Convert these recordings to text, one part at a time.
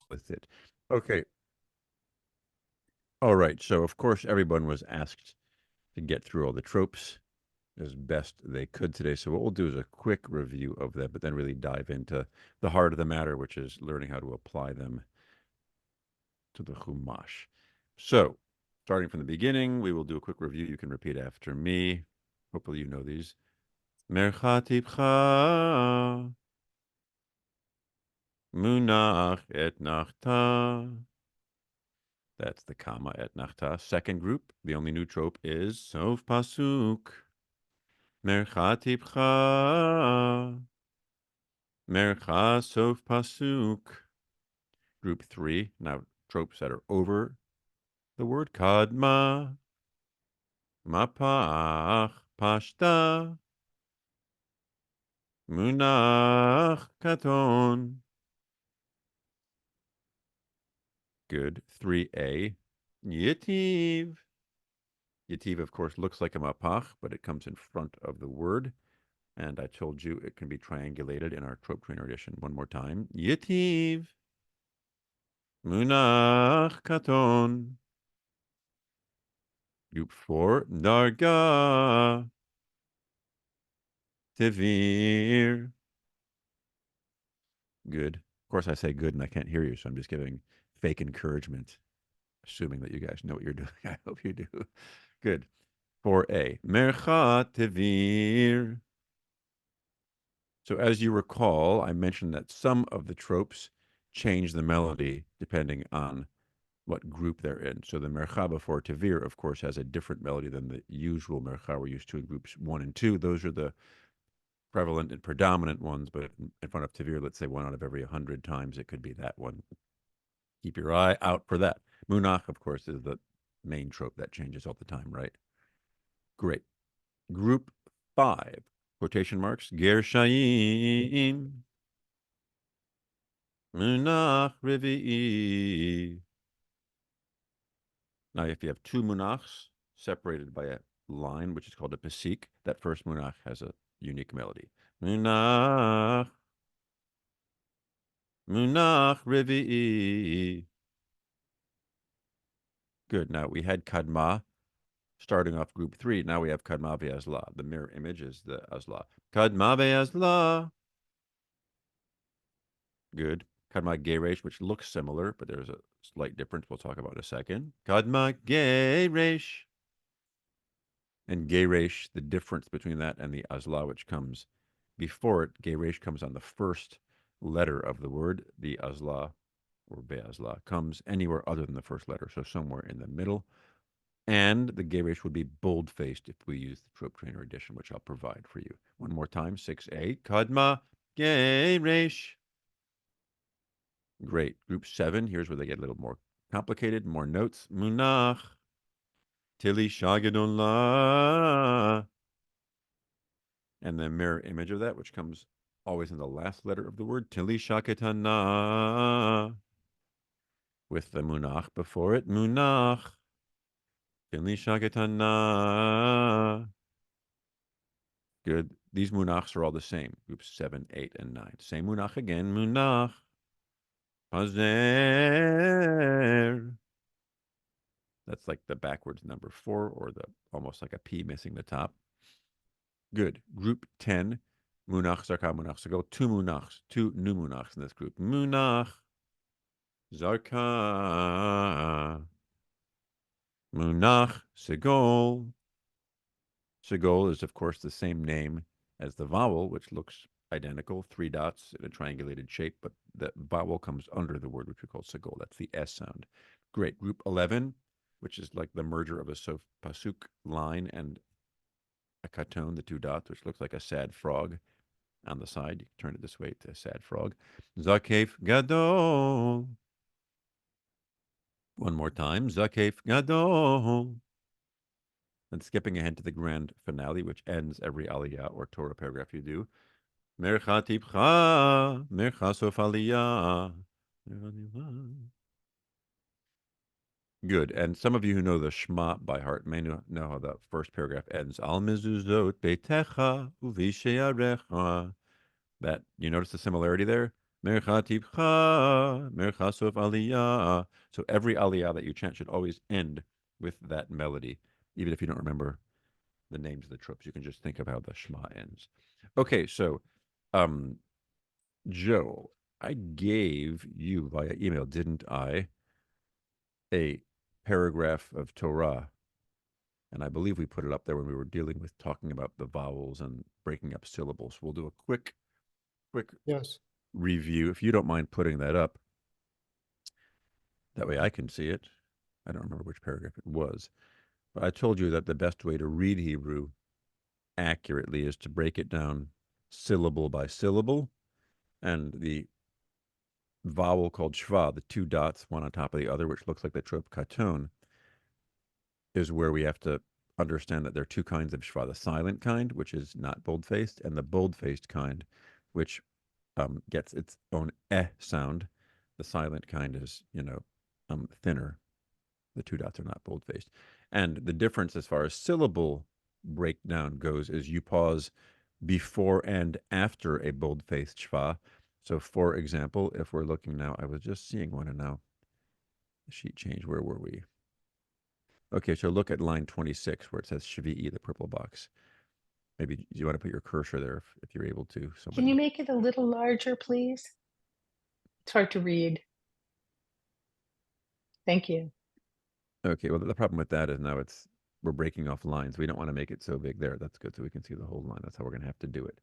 with it. Okay. All right. So, of course, everyone was asked to get through all the tropes as best they could today. So, what we'll do is a quick review of them, but then really dive into the heart of the matter, which is learning how to apply them to the Chumash. So, starting from the beginning, we will do a quick review. You can repeat after me. Hopefully, you know these. Merchatibcha munach et nachta. That's the comma et nachta. Second group, the only new trope is sof pasuk. Merchatibcha. Mercha sof pasuk. Group 3, now tropes that are over the word kadma. Mapach pashta. Munach katon. Good. 3a. Yetiv. Yetiv, of course, looks like a mapach, but it comes in front of the word. And I told you it can be triangulated in our Trope Trainer edition. One more time. Yetiv. Munach katon. Group 4. Darga. Tevir. Good. Of course, I say good and I can't hear you, so I'm just giving fake encouragement, assuming that you guys know what you're doing. I hope you do. Good. 4a. Mercha Tevir. So, as you recall, I mentioned that some of the tropes change the melody depending on what group they're in. So, the Mercha before Tevir, of course, has a different melody than the usual Mercha we're used to in groups 1 and 2. Those are the prevalent and predominant ones, but in front of Tevir, let's say 1 out of every 100 times, it could be that one. Keep your eye out for that. Munach, of course, is the main trope that changes all the time, right? Great. Group 5, quotation marks, Gershayim, Munach Revi'i. Now, if you have two Munachs separated by a line, which is called a Pesik, that first Munach has a unique melody. Munach, Munach Revi'i. Good. Now, we had Kadma starting off group 3. Now we have Kadma ve'azla. The mirror image is the azla. Kadma ve'azla. Good. Kadma geresh, which looks similar, but there's a slight difference we'll talk about in a second. Kadma geresh. And geresh, the difference between that and the azla, which comes before it. Geresh comes on the first letter of the word. The azla, or be'azla, comes anywhere other than the first letter, so somewhere in the middle. And the geresh would be bold-faced if we use the Trope Trainer edition, which I'll provide for you. One more time, 6a. Kadma geresh. Great. Group 7, here's where they get a little more complicated, more notes. Munach. Tili shagedollah. And the mirror image of that, which comes always in the last letter of the word. Tili shaketana. With the munach before it. Munach. Tili shaketana. Good. These munachs are all the same. Groups 7, 8, and 9. Same munach again. Munach. Hazer. That's like the backwards number 4, or the almost like a P missing the top. Good. Group 10. Munach, zarka, munach, segol. Two munachs. Two new munachs in this group. Munach. Zarka. Munach, segol. Segol is, of course, the same name as the vowel, which looks identical, 3 dots in a triangulated shape, but the vowel comes under the word, which we call segol. That's the S sound. Great. Group 11, which is like the merger of a sof pasuk line and a katon, the 2 dots, which looks like a sad frog on the side. You can turn it this way to a sad frog. Zakef gadol. One more time. Zakef gadol. And skipping ahead to the grand finale, which ends every aliyah or Torah paragraph you do. Mercha tipcha, mercha sof aliyah. Good. And some of you who know the Shema by heart may know how the first paragraph ends. Al mezuzot beitecha uvisheyarecha. That, you notice the similarity there? Mercha tivcha, mercha sof aliyah. So every aliyah that you chant should always end with that melody, even if you don't remember the names of the tropes. You can just think of how the Shema ends. Okay, so um, Joe, I gave you via email, didn't I, a paragraph of Torah, and I believe we put it up there when we were dealing with talking about the vowels and breaking up syllables. We'll do a quick Yes. review, if you don't mind putting that up. That way I can see it. I don't remember which paragraph it was, but I told you that the best way to read Hebrew accurately is to break it down syllable by syllable, and the vowel called shva, the two dots, one on top of the other, which looks like the trope katon, is where we have to understand that there are two kinds of shva: the silent kind, which is not bold-faced, and the bold-faced kind, which gets its own sound. The silent kind is, thinner. The two dots are not bold-faced. And the difference as far as syllable breakdown goes is you pause before and after a bold-faced shva. So, for example, if we're looking now, I was just seeing one and now the sheet changed. Where were we? Okay, so look at line 26 where it says Shvi'i, the purple box. Maybe you want to put your cursor there if you're able to. Can you Somebody. make it a little larger, please? It's hard to read. Thank you. Okay, well, the problem with that is now we're breaking off lines. We don't want to make it so big there. That's good, so we can see the whole line. That's how we're going to have to do it.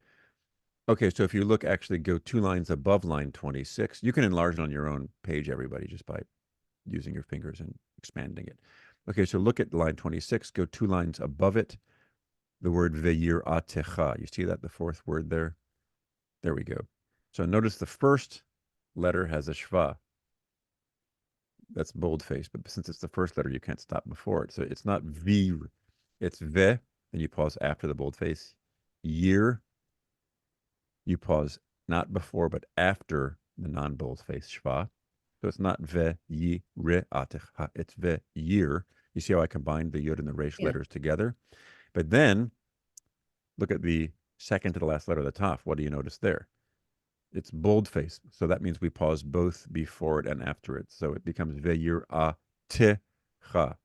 Okay, so if you look, actually go 2 lines above line 26. You can enlarge it on your own page, everybody, just by using your fingers and expanding it. Okay, so look at line 26. Go 2 lines above it, the word ve'yir atecha. You see that, the fourth word there? There we go. So notice the first letter has a shva. That's bold-faced, but since it's the first letter, you can't stop before it. So it's not vir, it's ve, and you pause after the bold-face. Yir, you pause not before, but after the non-bold-face shva. So it's not ve, yi, re, atecha. It's ve, yir. You see how I combined the yud and the resh Yeah. letters together? But then, look at the second to the last letter of the taf. What do you notice there? It's boldface. So that means we pause both before it and after it. So it becomes ve'yir a techa.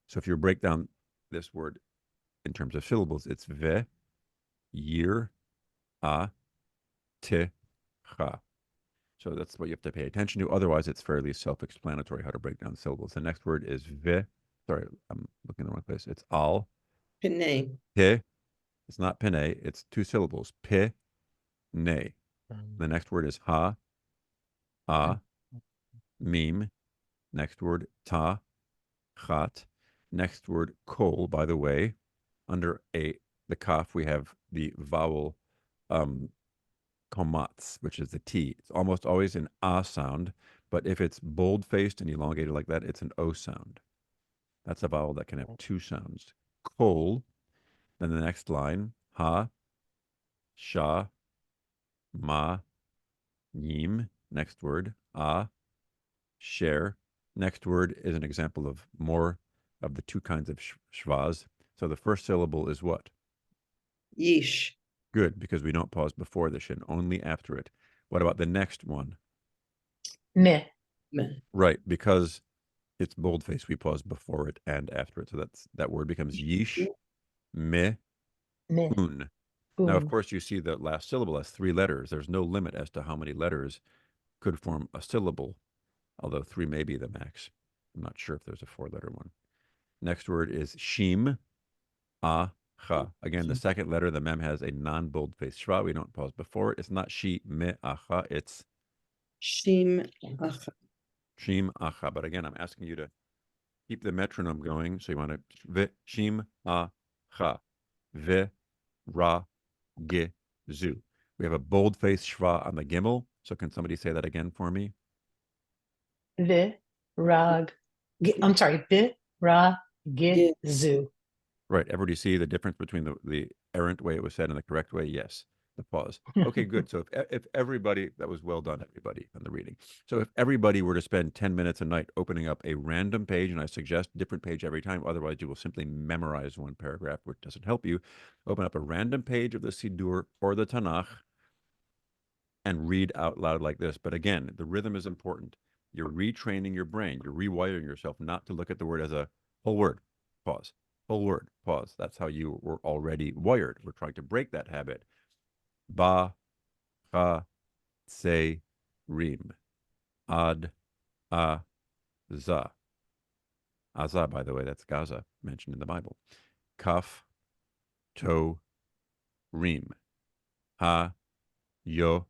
So if you break down this word in terms of syllables, it's ve, yir, a, techa. So that's what you have to pay attention to. Otherwise, it's fairly self-explanatory how to break down syllables. The next word is ve. Sorry, I'm looking in the wrong place. It's al. Pene. Pe. It's not pene. It's 2 syllables. Pe, ne. The next word is ha, a, mim. Next word, ta, chat. Next word, kol. By the way, under the kaf, we have the vowel komatz, which is the T. It's almost always an ah sound, but if it's bold-faced and elongated like that, it's an O sound. That's a vowel that can have 2 sounds. Kol. Then the next line, ha, sha, ma, yim. Next word, ah, share. Next word is an example of more of the 2 kinds of shvas. So the first syllable is what? Yeesh. Good, because we don't pause before the shin, only after it. What about the next one? Meh. Me. Right, because it's boldface, we pause before it and after it. So that word becomes yeesh, me, Meh. un. Now, of Boom. course, you see the last syllable has 3 letters. There's no limit as to how many letters could form a syllable, although 3 may be the max. I'm not sure if there's a 4-letter one. Next word is shim, ah, cha. Again, the second letter, the mem has a non-bold-faced shva. We don't pause before it. It's not shi, me, acha. It's Shim. Acha. shim, acha. But again, I'm asking you to keep the metronome going. So you want to ve, shim, acha, ve, ra, ge, zu. We have a bold-faced shva on the gimel. So can somebody say that again for me? Vi. Rag. I'm sorry. Vi. Ra. Ge. Zu. Right. Everybody see the difference between the errant way it was said and the correct way? Yes. The pause. Okay, good. So if everybody, that was well done, everybody, on the reading. So if everybody were to spend 10 minutes a night opening up a random page, and I suggest different page every time, otherwise you will simply memorize one paragraph, which doesn't help you. Open up a random page of the Siddur or the Tanakh and read out loud like this. But again, the rhythm is important. You're retraining your brain. You're rewiring yourself not to look at the word as a whole word. Pause. Whole word. Pause. That's how you were already wired. We're trying to break that habit. Ba, ha, se, rim. Ad, a, za. Aza, by the way, that's Gaza, mentioned in the Bible. Kaf, to, rim. Ha, yo,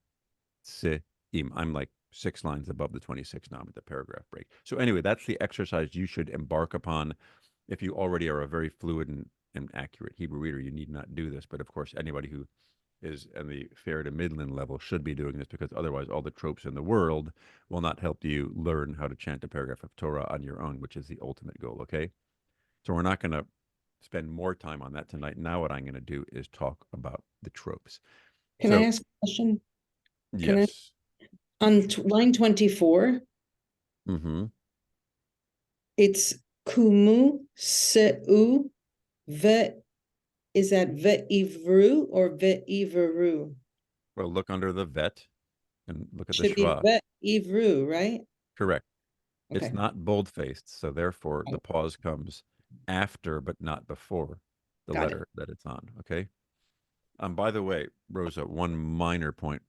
se, im. I'm like 6 lines above the 26 now. I'm at the paragraph break. So anyway, that's the exercise you should embark upon. If you already are a very fluid and accurate Hebrew reader, you need not do this. But of course, anybody who is in the fair to midland level should be doing this, because otherwise all the tropes in the world will not help you learn how to chant a paragraph of Torah on your own, which is the ultimate goal, okay? So we're not going to spend more time on that tonight. Now what I'm going to do is talk about the tropes. Can I ask a question? Can I, Yes. on line 24, Mm-hmm. it's kumu seu ve, is that ve'ivru or ve'iveru? Well, look under the vet and look at the Should be schwa. ve'ivru, right? Correct. It's Okay. not bold-faced, so therefore the Oh. pause comes after but not before the Got it. letter that it's on, okay? By the way, Rosa, one minor point,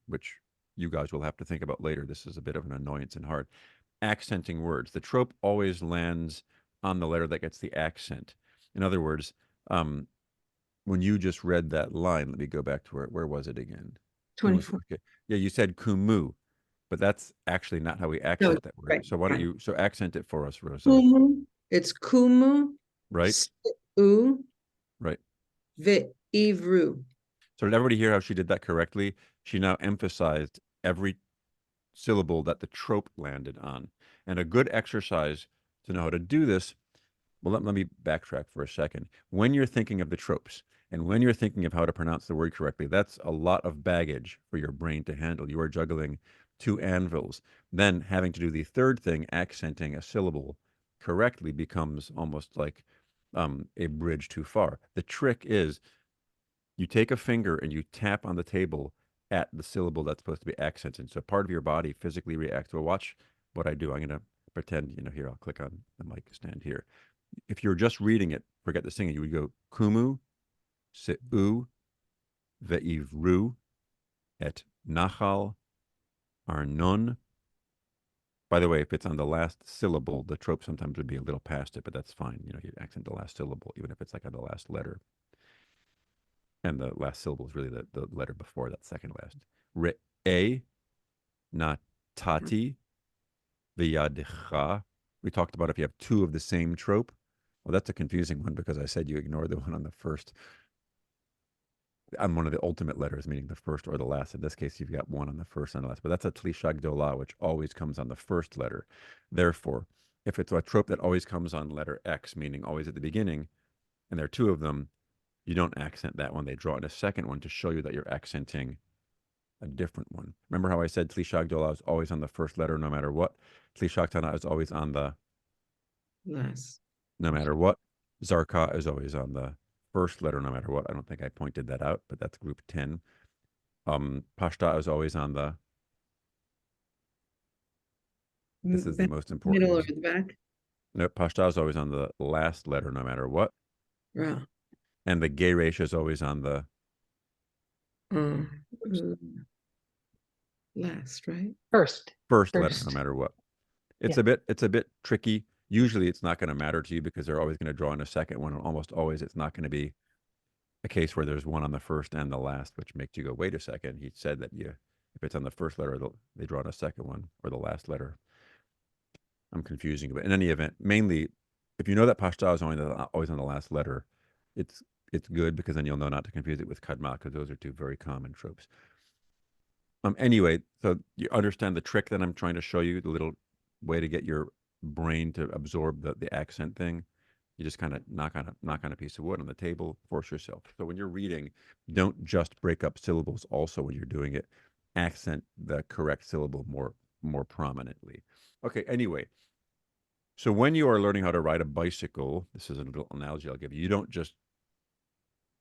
which you guys will have to think about later. This is a bit of an annoyance and hard. Accenting words. The trope always lands on the letter that gets the accent. In other words, when you just read that line, let me go back to where was it again? 24. Okay. Yeah, you said kumu, but that's actually not how we accent that word. right, So why don't right. you accent it for us, Rosa? Kumu, it's kumu Right? seu Right. ve'ivru. So did everybody hear how she did that correctly? She now emphasized every syllable that the trope landed on. And a good exercise to know how to do this, well, let me backtrack for a second. When you're thinking of the tropes and when you're thinking of how to pronounce the word correctly, that's a lot of baggage for your brain to handle. You are juggling 2 anvils. Then having to do the third thing, accenting a syllable correctly, becomes almost like a bridge too far. The trick is you take a finger and you tap on the table at the syllable that's supposed to be accented. So part of your body physically reacts. Well, watch what I do. I'm going to pretend, here, I'll click on the mic stand here. If you're just reading it, forget the singing, you would go kumu, seu, ve'ivru, et nachal, arnon. By the way, if it's on the last syllable, the trope sometimes would be a little past it, but that's fine. You accent the last syllable, even if it's like on the last letter. And the last syllable is really the letter before that second last. Re'e, natati, v'yadecha. We talked about if you have 2 of the same trope. Well, that's a confusing one because I said you ignore the one on the first. On one of the ultimate letters, meaning the first or the last. In this case, you've got one on the first and the last. But that's a tlisha gdola, which always comes on the first letter. Therefore, if it's a trope that always comes on letter X, meaning always at the beginning, and there are 2 of them, you don't accent that one. They draw in a second one to show you that you're accenting a different one. Remember how I said Tlisha Gdola is always on the first letter no matter what? Tlisha Tana is always on the Last. no matter what. Zarka is always on the first letter no matter what. I don't think I pointed that out, but that's group 10. Pashta is always on the, this is the most important. Middle or the back? No, Pashta is always on the last letter no matter what. Yeah. And the Geresh is always on the Uh, last, right? First. first letter no First. matter what. It's Yeah. a bit tricky. Usually it's not going to matter to you because they're always going to draw in a second one, and almost always it's not going to be a case where there's one on the first and the last, which makes you go, wait a second. He said that if it's on the first letter, they draw in a second one or the last letter. I'm confusing, but in any event, mainly if you know that pashta is always on the last letter, it's good because then you'll know not to confuse it with kadma because those are 2 very common tropes. Anyway, so you understand the trick that I'm trying to show you, the little way to get your brain to absorb the accent thing. You just kind of knock on a piece of wood on the table, force yourself. So when you're reading, don't just break up syllables. Also, when you're doing it, accent the correct syllable more prominently. Okay, anyway. So when you are learning how to ride a bicycle, this is a little analogy I'll give you. You don't just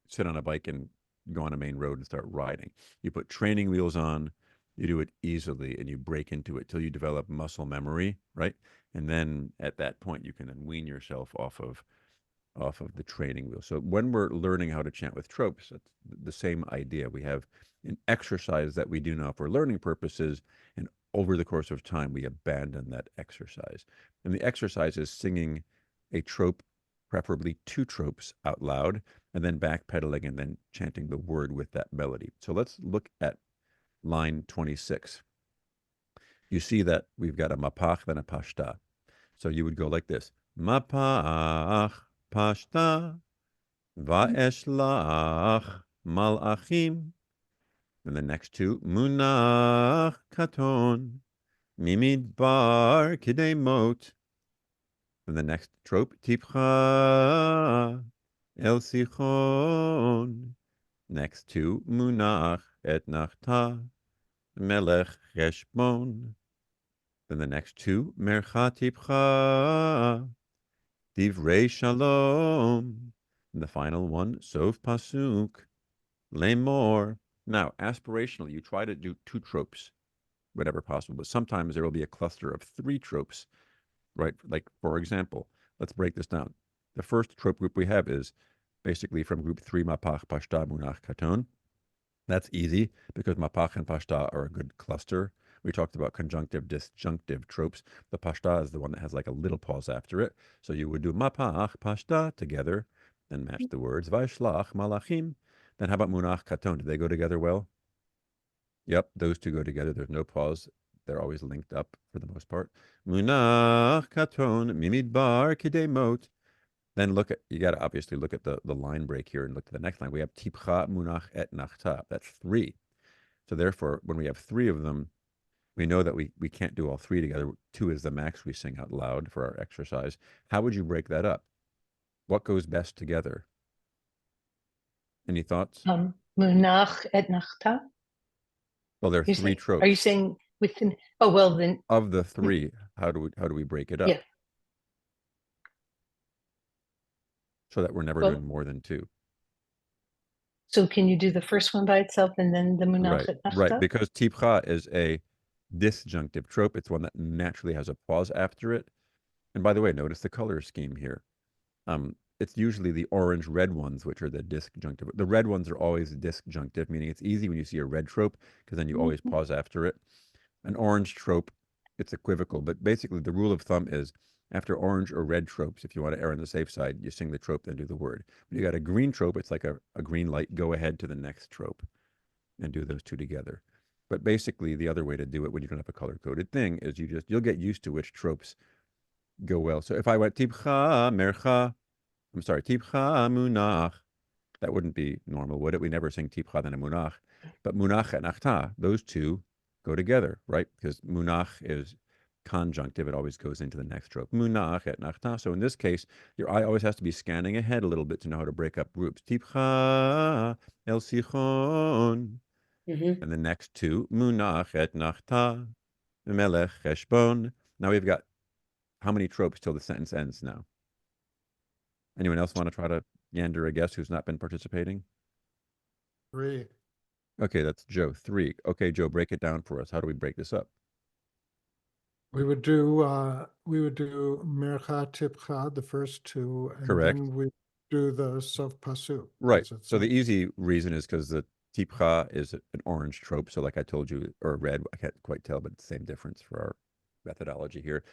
sit on a bike and go on a main road and start riding. You put training wheels on, you do it easily, and you break into it till you develop muscle memory, right? And then at that point, you can then wean yourself off of the training wheel. So when we're learning how to chant with tropes, it's the same idea. We have an exercise that we do now for learning purposes, and over the course of time, we abandon that exercise. And the exercise is singing a trope, preferably two tropes out loud, and then backpedaling and then chanting the word with that melody. So let's look at line 26. You see that we've got a mapach, then a pashta. So you would go like this. Mapach, pashta, va'eshlach, malachim. And the next two, munach, katon, mimidbar, kidemot. And the next trope, tipcha, el sichon. Next two, munach, et nachta, melech cheshbon. Then the next two, mercha tipcha, divrei shalom. And the final one, sof pasuk, lemor. Now, aspirationally, you try to do two tropes, whatever possible, but sometimes there will be a cluster of three tropes, right? Like, for example, let's break this down. The first trope group we have is basically from group 3, mapach, pashta, munach, katon. That's easy because mapach and pashta are a good cluster. We talked about conjunctive, disjunctive tropes. The pashta is the one that has like a little pause after it. So you would do mapach, pashta together and match the words. Vaishlach, malachim. Then how about munach, katon? Do they go together well? Yep, those two go together. There's no pause. They're always linked up for the most part. Munach, katon, mimidbar, kidemot. Then you got to obviously look at the line break here and look to the next line. We have tipcha, munach, et nachta. That's three. So therefore, when we have three of them, we know that we can't do all three together. Two is the max we sing out loud for our exercise. How would you break that up? What goes best together? Any thoughts? Munach et nachta. Well, there are three tropes. Are you saying within? Oh, well, then. Of the three, how do we break it up? Yeah. So that we're never doing more than two. So can you do the first one by itself and then the munach et nachta? Right, because tipcha is a disjunctive trope. It's one that naturally has a pause after it. And by the way, notice the color scheme here. It's usually the orange-red ones, which are the disjunctive. The red ones are always disjunctive, meaning it's easy when you see a red trope, because then you always pause after it. An orange trope, it's equivocal, but basically the rule of thumb is after orange or red tropes, if you want to err on the safe side, you sing the trope, then do the word. When you got a green trope, it's like a green light, go ahead to the next trope and do those two together. But basically, the other way to do it when you don't have a color-coded thing is you'll get used to which tropes go well. So if I went tipcha, mercha, tipcha, munach, that wouldn't be normal, would it? We never sing tipcha then a munach. But munach and nachta, those two go together, right? Because munach is conjunctive. It always goes into the next trope. Munach et nachta. So in this case, your eye always has to be scanning ahead a little bit to know how to break up groups. Tipcha el sichon. And the next two, munach et nachta, melech cheshbon. Now we've got how many tropes till the sentence ends now? Anyone else want to try to yander a guess who's not been participating? 3. Okay, that's Joe. 3. Okay, Joe, break it down for us. How do we break this up? We would do mercha tipcha, the first two, and Correct. then we do the sof pasuk. Right. as it's So the sung. easy reason is because the tipcha is an orange trope. So like I told you, or red, I can't quite tell, but it's the same difference for our methodology here.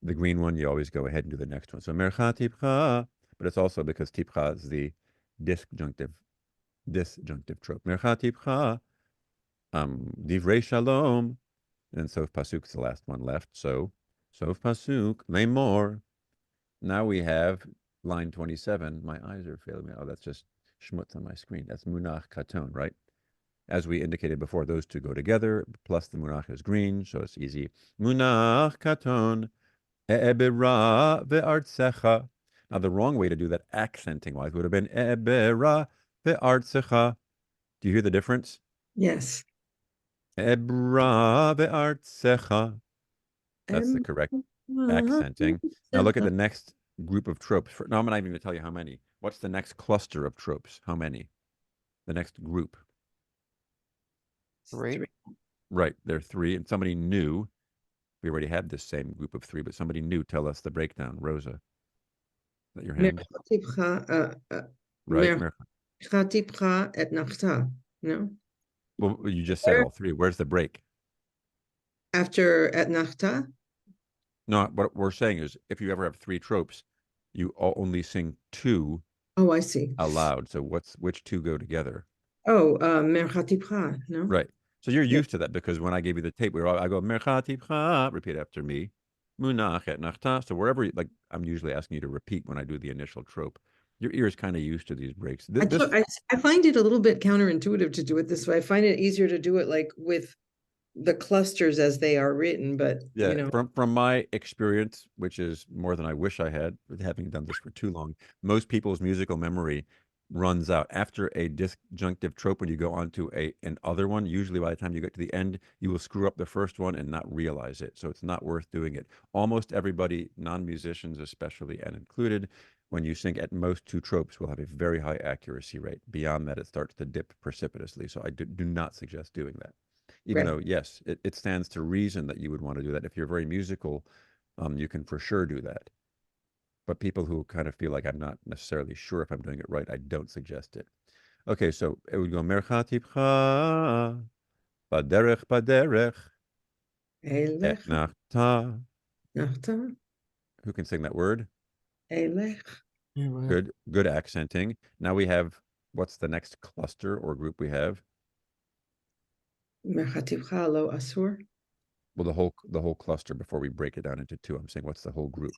The green one, you always go ahead and do the next one. So mercha tipcha, but it's also because tipcha is the disjunctive trope. Mercha tipcha, divrei shalom, and sof pasuk is the last one left. So sof pasuk, lemor. Now we have line 27. My eyes are failing me. Oh, that's just schmutz on my screen. That's munach katon, right? As we indicated before, those two go together, plus the munach is green, so it's easy. Munach katon, e'ebera ve'artsecha. Now, the wrong way to do that, accenting-wise, would have been e'ebera ve'artsecha. Do you hear the difference? Yes. E'ebera ve'artsecha. That's the correct accenting. Now look at the next group of tropes. Now I'm not even going to tell you how many. What's the next cluster of tropes? How many? The next group. Three. Right. There are three. And somebody new. We already had this same group of three, but somebody new. Tell us the breakdown. Rosa. Is that your hand? Right. Merchatipcha et nachta. No? Well, you just said all three. Where's the break? After et nachta? No, what we're saying is if you ever have three tropes, you only sing two Oh, I see. aloud. So which two go together? Oh, merchatipcha, no? Right. So you're Yeah. used to that because when I gave you the tape, I go merchatipcha, repeat after me, munach et nachta. So wherever, like, I'm usually asking you to repeat when I do the initial trope. Your ear is kind of used to these breaks. I find it a little bit counterintuitive to do it this way. I find it easier to do it like with the clusters as they are written, but Yeah, you know. from my experience, which is more than I wish I had, with having done this for too long, most people's musical memory runs out after a disjunctive trope. When you go on to an other one, usually by the time you get to the end, you will screw up the first one and not realize it. So it's not worth doing it. Almost everybody, non-musicians especially and included, when you sing at most two tropes, will have a very high accuracy rate. Beyond that, it starts to dip precipitously. So I do not suggest doing that. Even though, yes, it stands to reason that you would want to do that. If you're very musical, you can for sure do that. But people who kind of feel like I'm not necessarily sure if I'm doing it right, I don't suggest it. Okay, so it would go merchatipcha, baderech baderech, et Elech, nachta. nachta, Who can sing that word? elech. Anyway, Good accenting. Now we have, what's the next cluster or group we have? Merchatipcha lo asur. Well, the whole cluster before we break it down into two. I'm saying what's the whole group?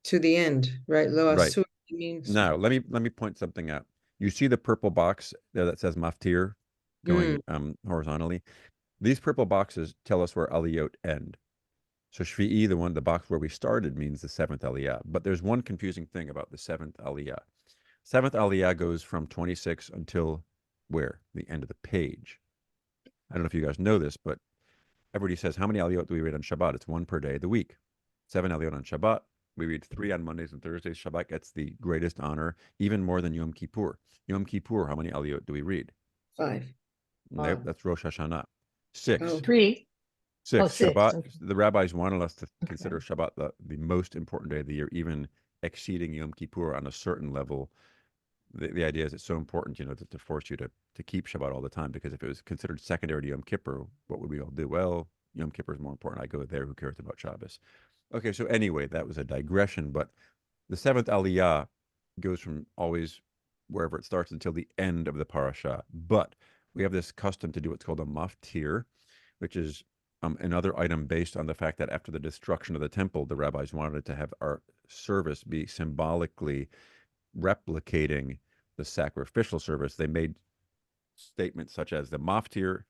To the end, right? Lo Right. asur means Now, let me point something out. You see the purple box there that says maftir going horizontally. These purple boxes tell us where aliyot end. So shvi'i, the box where we started, means the seventh aliyah. But there's one confusing thing about the seventh aliyah. Seventh aliyah goes from 26 until where? The end of the page. I don't know if you guys know this, but everybody says, how many aliyot do we read on Shabbat? It's one per day of the week. 7 aliyot on Shabbat. We read 3 on Mondays and Thursdays. Shabbat gets the greatest honor, even more than Yom Kippur. Yom Kippur, how many aliyot do we read? 5. Nope, that's Rosh Hashanah. 6. Oh. 3. 6. Oh, 6, Shabbat. okay. The rabbis wanted us to consider Shabbat the most important day of the year, even exceeding Yom Kippur on a certain level. The idea is it's so important, to force you to keep Shabbat all the time, because if it was considered secondary to Yom Kippur, what would we all do? Well, Yom Kippur is more important. I go there. Who cares about Shabbos? Okay, so anyway, that was a digression, but the seventh aliyah goes from always wherever it starts until the end of the parasha. But we have this custom to do what's called a maftir, which is another item based on the fact that after the destruction of the temple, the rabbis wanted to have our service be symbolically replicating the sacrificial service. They made statements such as the maftir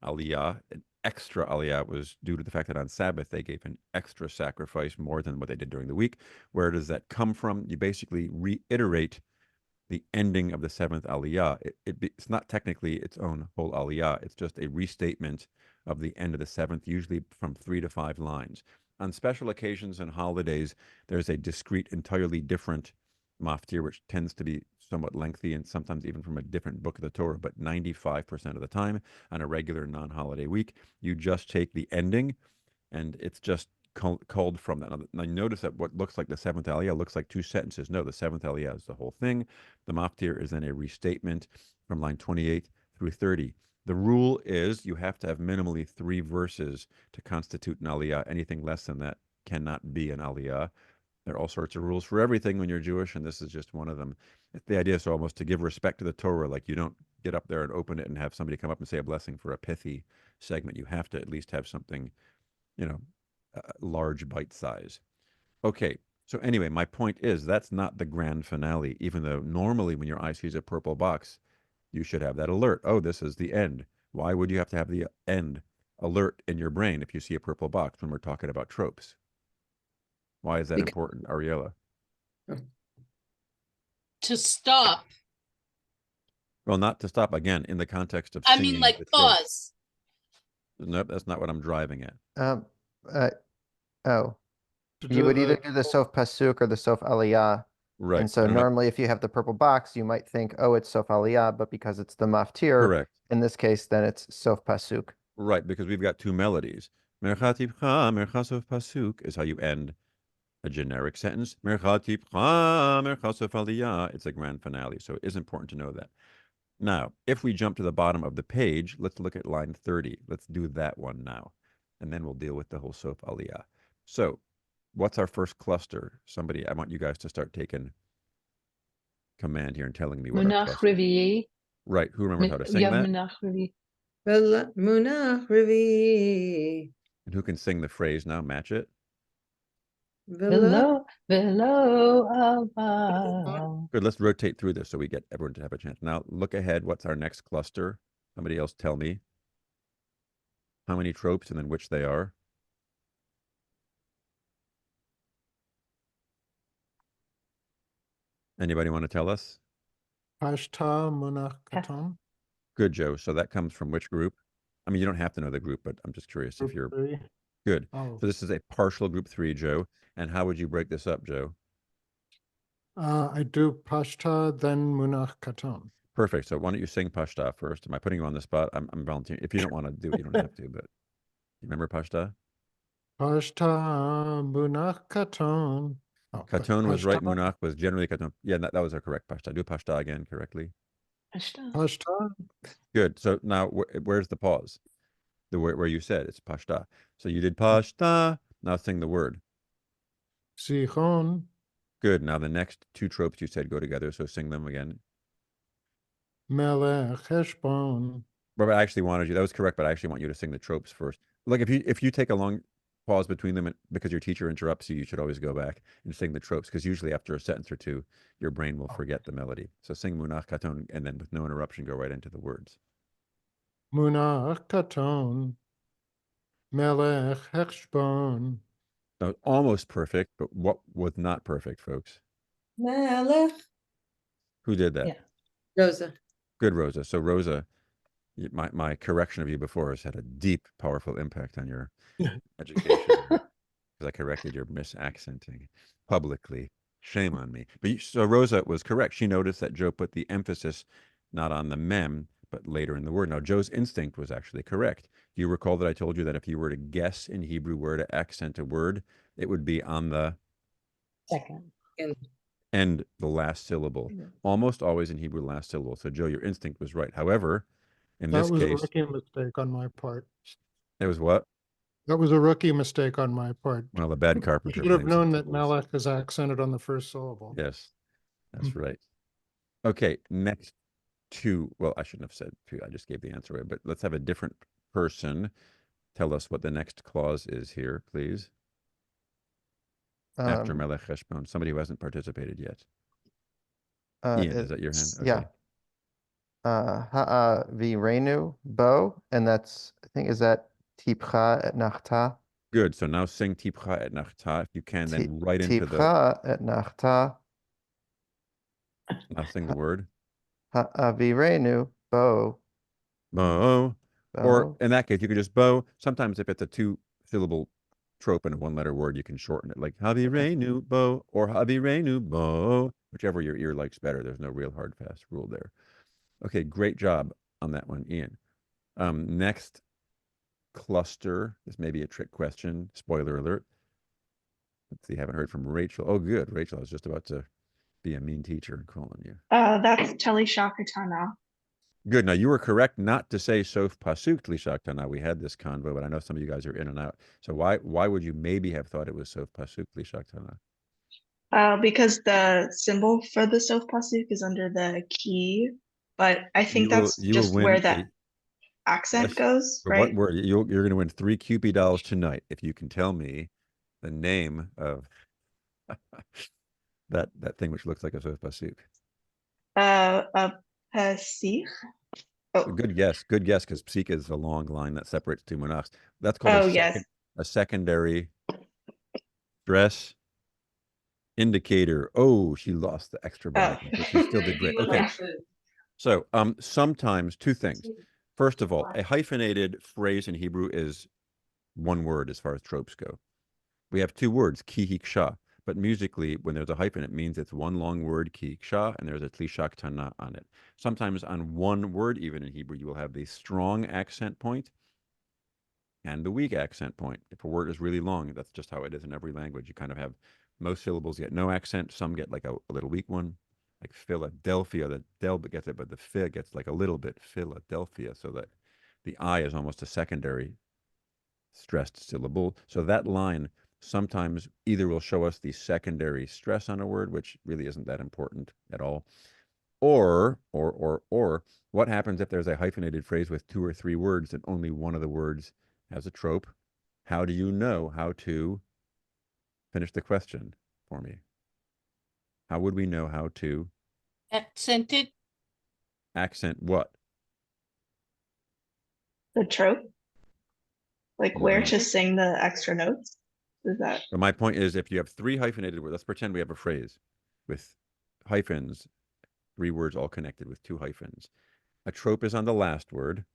aliyah, an extra aliyah, was due to the fact that on Sabbath they gave an extra sacrifice more than what they did during the week. Where does that come from? You basically reiterate the ending of the seventh aliyah. It's not technically its own whole aliyah. It's just a restatement of the end of the seventh, usually from 3 to 5 lines. On special occasions and holidays, there's a discrete, entirely different maftir, which tends to be somewhat lengthy and sometimes even from a different book of the Torah, but 95% of the time on a regular non-holiday week, you just take the ending and it's just called from that. Now notice that what looks like the seventh aliyah looks like 2 sentences. No, the seventh aliyah is the whole thing. The maftir is then a restatement from line 28 through 30. The rule is you have to have minimally 3 verses to constitute an aliyah. Anything less than that cannot be an aliyah. There are all sorts of rules for everything when you're Jewish, and this is just one of them. The idea is almost to give respect to the Torah. Like, you don't get up there and open it and have somebody come up and say a blessing for a pithy segment. You have to at least have something, large bite size. Okay, so anyway, my point is that's not the grand finale, even though normally when your eye sees a purple box, you should have that alert. Oh, this is the end. Why would you have to have the end alert in your brain if you see a purple box when we're talking about tropes? Why is that important, Ariella? To stop. Well, not to stop, again, in the context of I singing mean, like the trope. pause. Nope, that's not what I'm driving at. Oh, to you would do either the- do the sof pasuk or the sof aliyah. Right. And so I don't know. normally if you have the purple box, you might think, oh, it's Sof Aliyah, but because it's the maftir, Correct. in this case, then it's Sof Pasuk. Right, because we've got two melodies. Mercha tipcha, mercha sof pasuk is how you end a generic sentence. Mercha tipcha, mercha sof aliyah. It's a grand finale, so it is important to know that. Now, if we jump to the bottom of the page, let's look at line 30. Let's do that one now, and then we'll deal with the whole sof aliyah. So, what's our first cluster? Somebody, I want you guys to start taking command here and telling me what our Munach cluster. Revier. Right, who remembers how to sing Yeah, that? Munach Revier. Munach Rivi. And who can sing the phrase now? Match it. Below, below, above. Good. Let's rotate through this so we get everyone to have a chance. Now, look ahead. What's our next cluster? Somebody else tell me how many tropes and then which they are. Anybody want to tell us? Pashta Munach Katon. Good, Joe. So that comes from which group? I mean, you don't have to know the group, but I'm just curious if Group you're 3. good. Oh, So this is a partial group 3, Joe. And how would you break this up, Joe? I do Pashta, then Munach Katon. Perfect. So why don't you sing Pashta first? Am I putting you on the spot? I'm volunteering. If you don't want to do it, you don't have to. But you remember Pashta? Pashta Munach Katon. Oh, but Katon was right. Pashta, Munach was generally Katon. Yeah, that was a correct Pashta. Do Pashta again correctly. Pashta, Good. So now where's the pause? The where you said it's Pashta. So you did Pashta. Now sing the word. Zichon, Good. Now the next two tropes you said go together. So sing them again. Melech Heshbon. But I actually wanted you. That was correct. But I actually want you to sing the tropes first. Like if you take a long pause between them because your teacher interrupts you, you should always go back and sing the tropes because usually after a sentence or two, your brain will forget the melody. So sing Munach Katon and then with no interruption, go right into the words. Munach Katon. Melech Heshbon. Now, almost perfect, but what was not perfect, folks? Melech. Who did that? Yeah. Rosa. Good, Rosa. So Rosa, my correction of you before has had a deep, powerful impact on your education because I corrected your misaccenting publicly. Shame on me. But so Rosa was correct. She noticed that Joe put the emphasis not on the mem, but later in the word. Now, Joe's instinct was actually correct. Do you recall that I told you that if you were to guess in Hebrew where to accent a word, it would be on the Second. end, the last syllable. Almost always in Hebrew, last syllable. So, Joe, your instinct was right. However, in That this was a case, rookie mistake on my part. it was what? That was a rookie mistake on my part. Well, the bad I carpenter should have blames known the that tools. Melech is accented on the first syllable. Yes, that's right. Okay, next two. Well, I shouldn't have said two. I just gave the answer away. But let's have a different person tell us what the next clause is here, please. After Melech Heshbon, somebody who hasn't participated yet. Ian, is that your hand? Yeah. Ha'avirenu bo, and that's, I think, is that Tipcha et Nachta? Good. So now sing Tipcha et Nachta. If you can, then right into the. Tipcha et Nachta. Now sing the word. Ha'avirenu bo. Bo. Or Bo. in that case, you could just bow. Sometimes if it's a two-syllable trope in a one-letter word, you can shorten it, like Havirenu bo or Havirenu bo, whichever your ear likes better. There's no real hard, fast rule there. Okay, great job on that one, Ian. Next cluster. This may be a trick question. Spoiler alert. Let's see, haven't heard from Rachel. Oh, good. Rachel, I was just about to be a mean teacher and calling you. That's Telly Shakatana. Good. Now, you were correct not to say Sof Pasuk Lishaktana. We had this convo, but I know some of you guys are in and out. So why would you maybe have thought it was Sof Pasuk Lishaktana? Because the symbol for the Sof Pasuk is under the key, but I think that's just where that accent goes, But right? what word? You're going to win 3 Cupid dolls tonight if you can tell me the name of that thing which looks like a Sof Pasuk. Pasik. Oh. Good guess, because psik is a long line that separates two monachs. That's called a secondary stress indicator. Oh, she lost the extra bonus, but she still did great. Okay, so sometimes two things. First of all, a hyphenated phrase in Hebrew is one word as far as tropes go. We have two words, ki hiksha, but musically, when there's a hyphen, it means it's one long word, ki ksha, and there's a tlishak tana on it. Sometimes on one word, even in Hebrew, you will have the strong accent point and the weak accent point. If a word is really long, that's just how it is in every language. You kind of have most syllables get no accent, some get like a little weak one, like Philadelphia. The del gets it, but the fi gets like a little bit Philadelphia, so that the I is almost a secondary stressed syllable. So that line sometimes either will show us the secondary stress on a word, which really isn't that important at all, or what happens if there's a hyphenated phrase with 2 or 3 words and only one of the words has a trope? How do you know how to finish the question for me? How would we know how to Accented. accent what? The trope, like What do you where mean? to sing the extra notes. Is that But my point is, if you have 3 hyphenated words, let's pretend we have a phrase with hyphens, 3 words all connected with 2 hyphens. A trope is on the last word.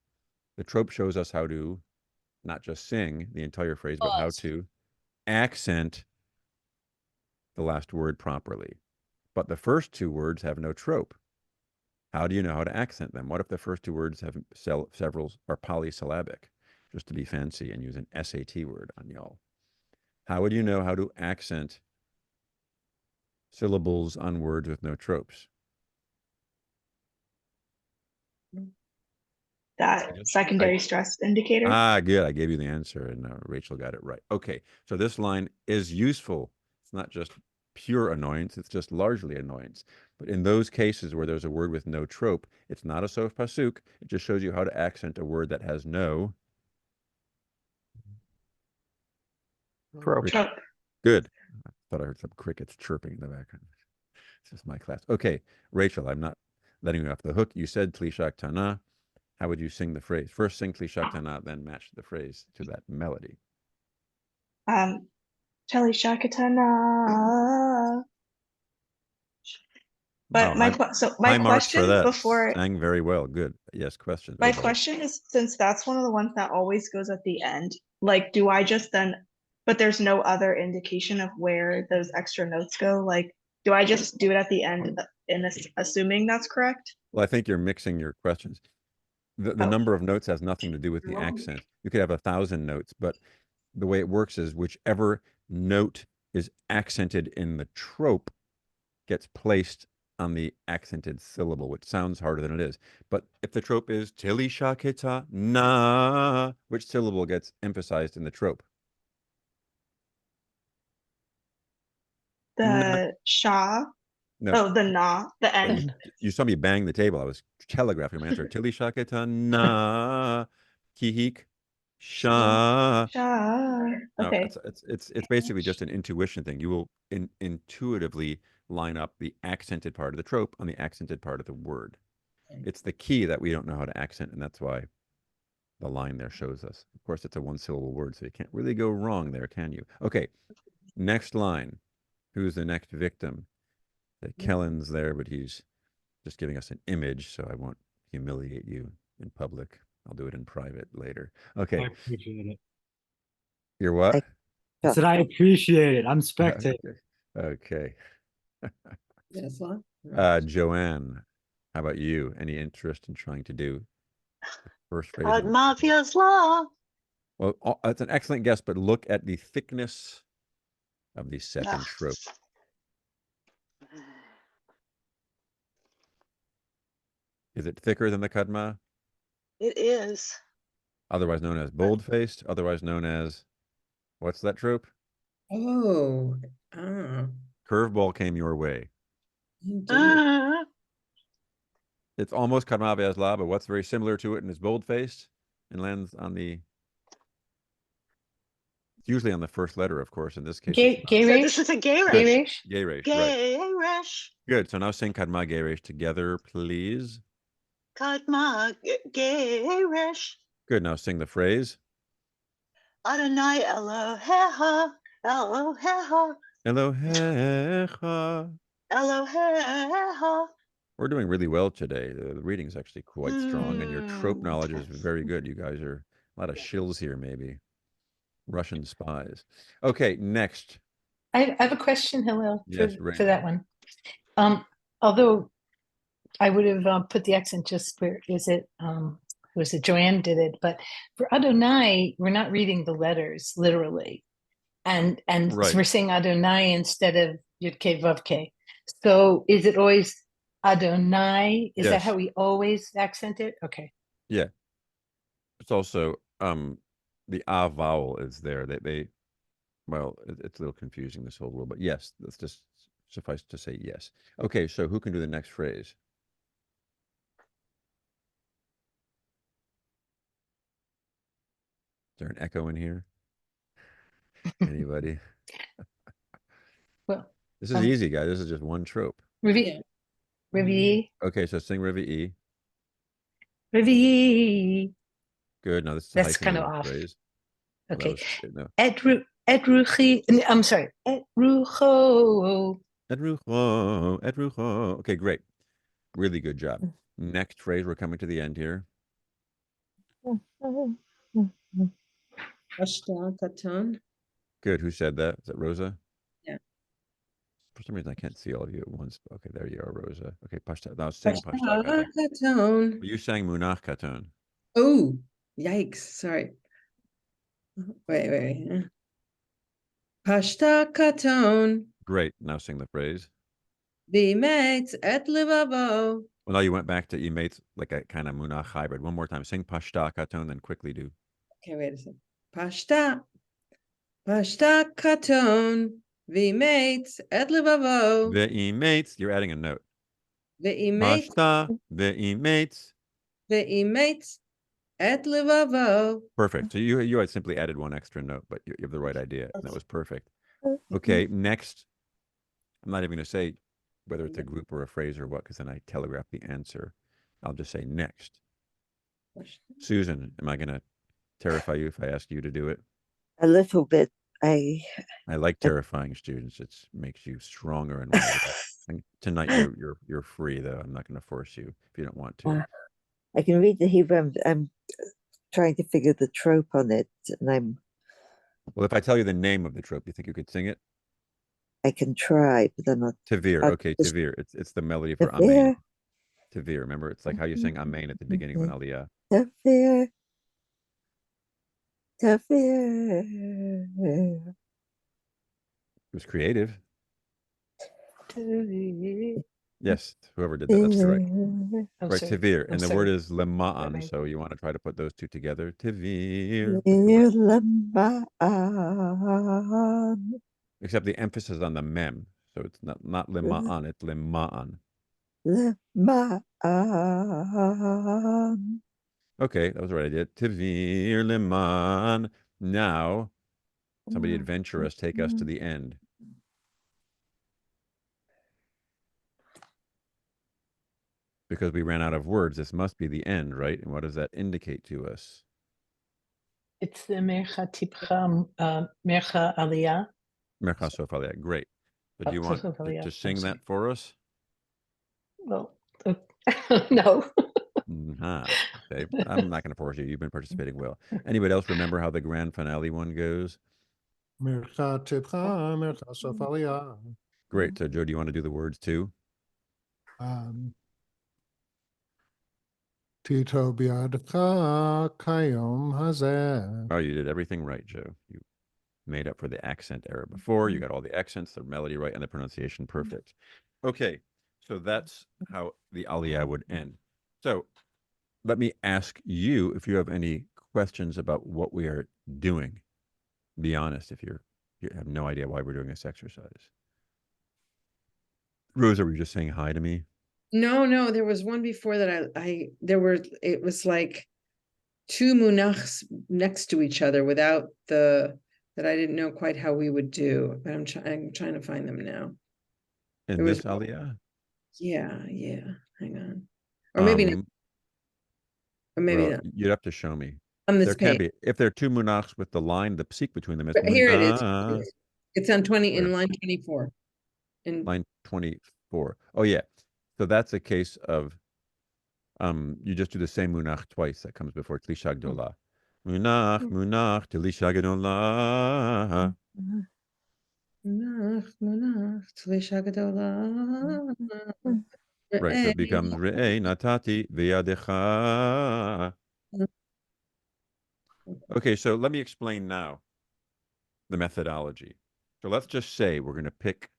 The trope shows us how to not just sing the entire phrase, but how Pause. to accent the last word properly. But the first 2 words have no trope. How do you know how to accent them? What if the first 2 words have several are polysyllabic, just to be fancy and use an SAT word on y'all? How would you know how to accent syllables on words with no tropes? that secondary stress indicator? Ah, good. I gave you the answer, and Rachel got it right. Okay, so this line is useful. It's not just pure annoyance, it's just largely annoyance. But in those cases where there's a word with no trope, it's not a sof pasuk. It just shows you how to accent a word that has no Trope. Trope. good. I thought I heard some crickets chirping in the background. This is my class. Okay, Rachel, I'm not letting you off the hook. You said Tlishak Tana. How would you sing the phrase? First sing Tlishak Tana, then match the phrase to that melody. Charlie Shakatana. But Wow, my high marks for question that. before Sang very well. Good. Yes, questions. my Oh, boy. question is, since that's one of the ones that always goes at the end, like do I just then, but there's no other indication of where those extra notes go? Like, do I just do it at the end in this, assuming that's correct? Well, I think you're mixing your questions. The Oh. number of notes has nothing to do with the accent. You could have 1,000 notes, but the way it works is whichever note is accented in the trope gets placed on the accented syllable, which sounds harder than it is. But if the trope is tili shaketa na, which syllable gets emphasized in the trope? The sha. No. Oh, the na, the But end. you saw me bang the table. I was telegraphing my answer. Tili shaketa na, kihik sha. Sha. No, Okay. it's basically just an intuition thing. You will intuitively line up the accented part of the trope on the accented part of the word. It's the key that we don't know how to accent, and that's why the line there shows us. Of course, it's a 1-syllable word, so you can't really go wrong there, can you? Okay, next line. Who's the next victim? Kellen's there, but he's just giving us an image, so I won't humiliate you in public. I'll do it in private later. Okay. I appreciate it. You're what? I said I appreciate it. I'm spectating. Okay. Yes, well, Joanne, how about you? Any interest in trying to do the first phrase? God, Mafia's law. Well, that's an excellent guess, but look at the thickness of the second Ugh. trope. Is it thicker than the kadma? It is. Otherwise known as bold-faced, otherwise known as, what's that trope? oh, Curveball came your way. indeed. It's almost kadma ve'ezla, but what's very similar to it and is bold-faced and lands on the, it's usually on the first letter, of course, in this case. Gay So Reish? this is a gay rush. Gay Reish? Gayresh, right. Gay rush. Good. So now sing kadma gayresh together, please. Kadma gay rush. Good. Now sing the phrase. Adonai Elohecha. Elohecha. Elohecha. Elohecha. We're doing really well today. The reading is actually quite strong, and your trope knowledge is very good. You guys are a lot of shills here, maybe. Russian spies. Okay, next. I have a question, Hillel, Yes, for Raina. that one. Although I would have put the accent just where is it? Was it Joanne did it? But for Adonai, we're not reading the letters literally, and Right. we're saying Adonai instead of Yud Kei Vav Kei. So is it always Adonai? Is that Yes. how we always accent it? Okay. Yeah. It's also the ah vowel is there. Well, it's a little confusing, this whole rule, but yes, let's just suffice to say yes. Okay, so who can do the next phrase? Is there an echo in here? Anybody? Well, This is easy, guys. This is just one trope. Rivi, Rivi, Okay, so sing Rivi. Rivi. Good. Now this is a That's kind of hyphenated off. phrase. Well, that Okay. was no. Et ruchi. I'm sorry. Et rucho. Et rucho. Okay, great. Really good job. Next phrase. We're coming to the end here. Pashta katon. Good. Who said that? Is that Rosa? Yeah. For some reason, I can't see all of you at once. Okay, there you are, Rosa. Okay, Pashta. Now sing Pashta Pashta Katon. katon. You sang Munach Katon. Oh, yikes! Sorry. Wait. Pashta katon. Great. Now sing the phrase. B'meitz et livavo. Well, now you went back to emates like a kind of Munach hybrid. One more time. Sing Pashta Katon, then quickly do. Okay, wait a second. Pashta katon. V'meitz et livavo. Ve'emates. You're adding a note. V'meitz Pashta. et livavo. Perfect. So you had simply added one extra note, but you have the right idea. And that was perfect. Okay, next. I'm not even going to say whether it's a group or a phrase or what, because then I telegraph the answer. I'll just say next. Susan, am I going to terrify you if I ask you to do it? A little bit. I like terrifying students. It makes you stronger and wiser. And tonight you're free though. I'm not going to force you if you don't want to. I can read the Hebrew. I'm trying to figure the trope on it, and Well, if I tell you the name of the trope, you think you could sing it? I can try, but I'm not. Tavir. Okay, just- Tavir. It's the melody for Tavir. Amen. Tavir. Remember, it's like how you sing Amen at the beginning of an Aliyah. Tafir. It was creative. Yes, whoever did that, that's correct. I'm Right, sorry. Tavir. I'm And the sorry. word is Lema'an, Right. so you want to try to put those two together. Tavir. Except the emphasis on the mem. So it's not Lema'an, it's Lema'an. Okay, that was the right idea. Tavir Leman. Now, somebody adventurous, take us to the end. Because we ran out of words, this must be the end, right? And what does that indicate to us? It's the Mercha Tipcha, Mercha Aliyah. Mercha Sof Aliyah. Great. But do you want Sof Aliyah, to I'm sing sorry. that for us? Well, no. Okay. I'm not going to force you. You've been participating well. Anybody else remember how the grand finale one goes? Mircha tipcha, mircha sof aliyah. Great. So, Joe, do you want to do the words too? Tito biadcha kayom hazeh. Oh, you did everything right, Joe. You made up for the accent error before. You got all the accents, the melody right, and the pronunciation perfect. Okay. So that's how the Aliyah would end. So let me ask you if you have any questions about what we are doing. Be honest if you have no idea why we're doing this exercise. Rosa, were you just saying hi to me? No, there was one before that it was like two munachs next to each other without that I didn't know quite how we would do, but I'm trying to find them now. In There was this Aliyah? Yeah. Hang on. Or maybe not. Or maybe well, not. You'd have to show me. On this There page. can be. If there are two munachs with the line, the psik between them, it's Here it munach. is. It's on Where? line 24. Line 24. Oh, yeah. So that's a case of you just do the same munach twice. That comes before Tlisha Gdola. Munach, Tlisha Gdola. Munach, munach, tzlisha gedola. Right. So it becomes re'eh natati v'yadecha. Okay, so let me explain now the methodology. So let's just say we're going to pick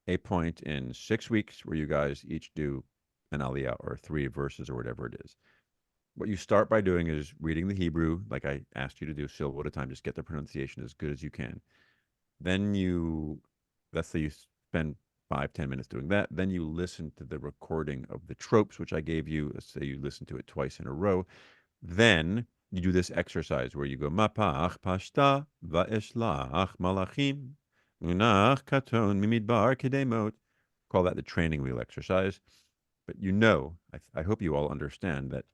a point in 6 weeks where you guys each do an aliyah or 3 verses or whatever it is. What you start by doing is reading the Hebrew, like I asked you to do, syllable at a time. Just get the pronunciation as good as you can. Then let's say you spend 5-10 minutes doing that. Then you listen to the recording of the tropes, which I gave you. Let's say you listen to it twice in a row. Then you do this exercise where you go mapach pashta va'eshlach malachim unach katon mimidbar kedemot. Call that the training wheel exercise. But I hope you all understand that